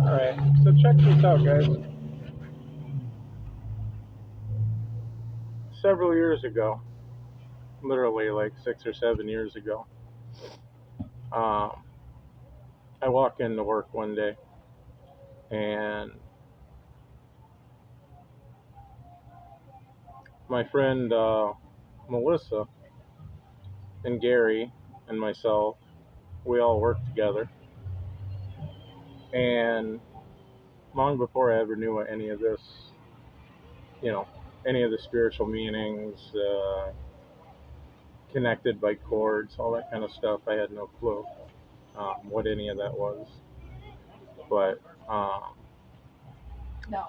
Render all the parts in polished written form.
Alright, so check this out, guys. Several years ago, literally like 6 or 7 years ago, um, I walk into work one day and my friend Melissa and Gary and myself, we all work together. And long before I ever knew what any of this, you know, any of the spiritual meanings, connected by chords, all that kind of stuff, I had no clue what any of that was. But no.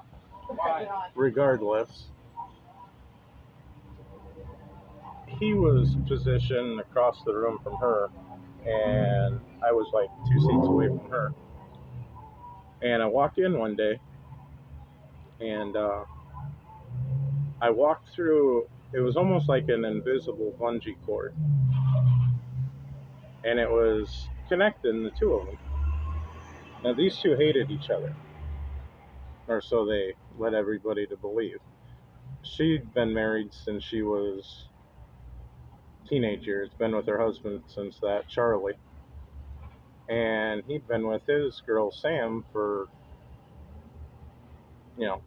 Regardless, he was positioned across the room from her, and I was like 2 seats away from her. And I walked in one day, and I walked through. It was almost like an invisible bungee cord, and it was connecting the two of them. Now these two hated each other, or so they led everybody to believe. She'd been married since she was teenage years, been with her husband since that, Charlie. And he'd been with his girl, Sam, for,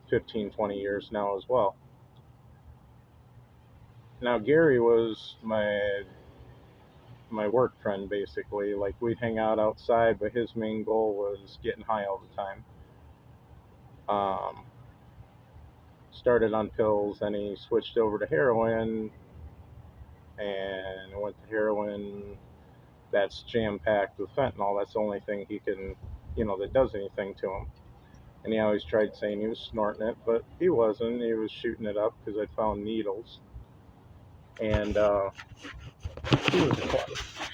15, 20 years now as well. Now, Gary was my work friend, basically. Like, we'd hang out outside, but his main goal was getting high all the time. Started on pills, then he switched over to heroin, and went to heroin that's jam-packed with fentanyl. That's the only thing he can, that does anything to him. And he always tried saying he was snorting it, but he wasn't. He was shooting it up because I found needles. And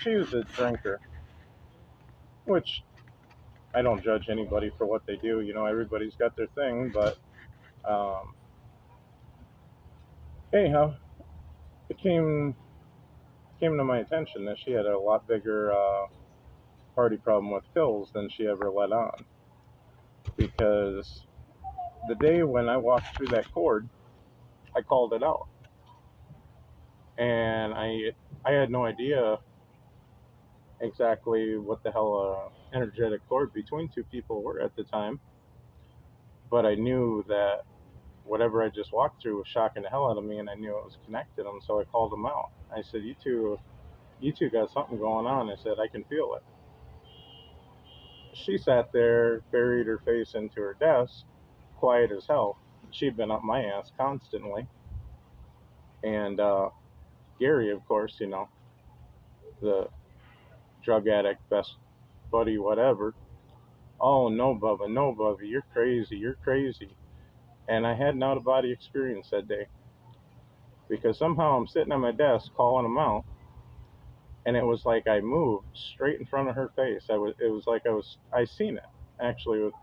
she was a drinker, which I don't judge anybody for what they do. Everybody's got their thing, but anyhow, it came to my attention that she had a lot bigger party problem with pills than she ever let on. Because the day when I walked through that cord, I called it out, and I had no idea exactly what the hell a energetic cord between two people were at the time, but I knew that whatever I just walked through was shocking the hell out of me, and I knew it was connected them, so I called them out. I said, you two got something going on. I said, I can feel it. She sat there, buried her face into her desk, quiet as hell. She'd been up my ass constantly. And Gary, of course, the drug addict, best buddy, whatever. Oh, no, Bubba, no, Bubba, you're crazy, you're crazy. And I had an out of body experience that day because somehow I'm sitting at my desk calling him out, and it was like I moved straight in front of her face. It was like I seen it actually with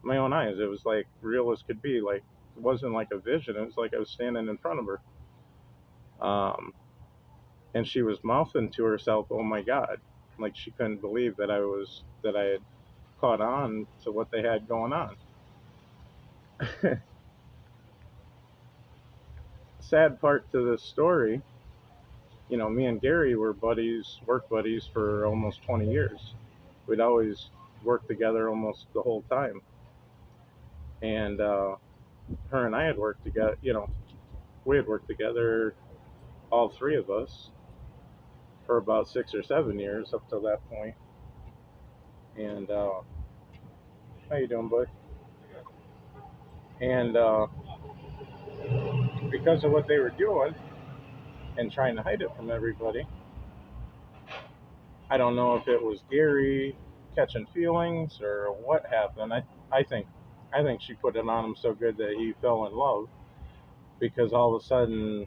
my own eyes. It was like real as could be. Like, it wasn't like a vision. It was like I was standing in front of her. And she was mouthing to herself, "Oh my God," like she couldn't believe that I had caught on to what they had going on. Sad part to this story, me and Gary were buddies, work buddies for almost 20 years. We'd always worked together almost the whole time. And her and I had worked together, we had worked together, all three of us, for about 6 or 7 years up to that point. And how you doing, bud? And because of what they were doing and trying to hide it from everybody, I don't know if it was Gary catching feelings or what happened. I think I think she put it on him so good that he fell in love because all of a sudden,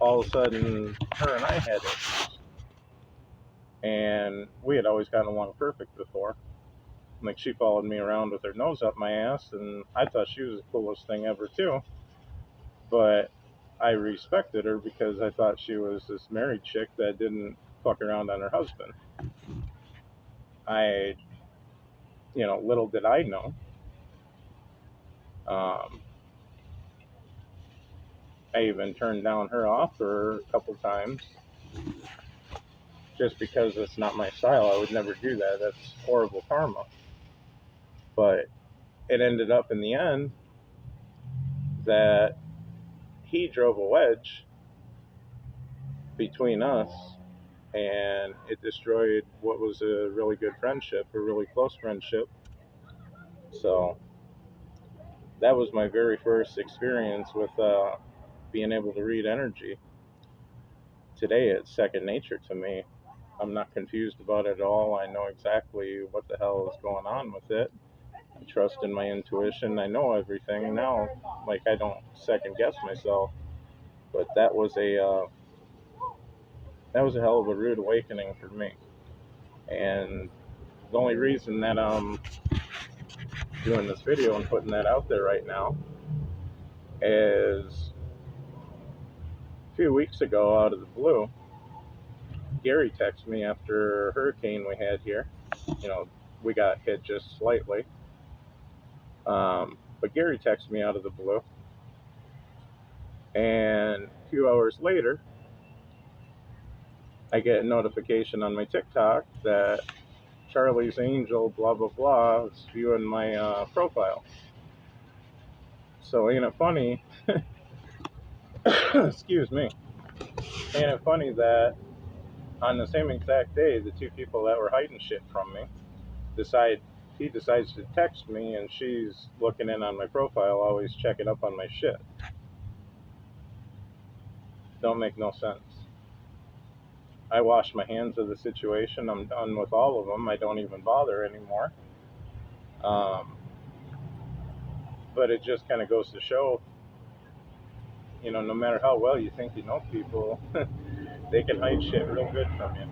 her and I had it, and we had always gotten along perfect before. Like, she followed me around with her nose up my ass, and I thought she was the coolest thing ever too. But I respected her because I thought she was this married chick that didn't fuck around on her husband. I, little did I know. Um, I even turned down her offer a couple times just because it's not my style. I would never do that. That's horrible karma. But it ended up in the end that he drove a wedge between us, and it destroyed what was a really good friendship, a really close friendship. So that was my very first experience with being able to read energy. Today it's second nature to me. I'm not confused about it at all. I know exactly what the hell is going on with it. I trust in my intuition. I know everything now. Like, I don't second guess myself. But that was a hell of a rude awakening for me. And the only reason that I'm doing this video and putting that out there right now is a few weeks ago, out of the blue, Gary texted me after a hurricane we had here. We got hit just slightly. But Gary texted me out of the blue. And a few hours later, I get a notification on my TikTok that Charlie's Angel, blah, blah, blah, is viewing my profile. So ain't it funny, excuse me, ain't it funny that on the same exact day, the two people that were hiding shit from me he decides to text me, and she's looking in on my profile, always checking up on my shit. Don't make no sense. I wash my hands of the situation. I'm done with all of them. I don't even bother anymore. Um, but it just kind of goes to show, no matter how well you think you know people, they can hide shit real good from you.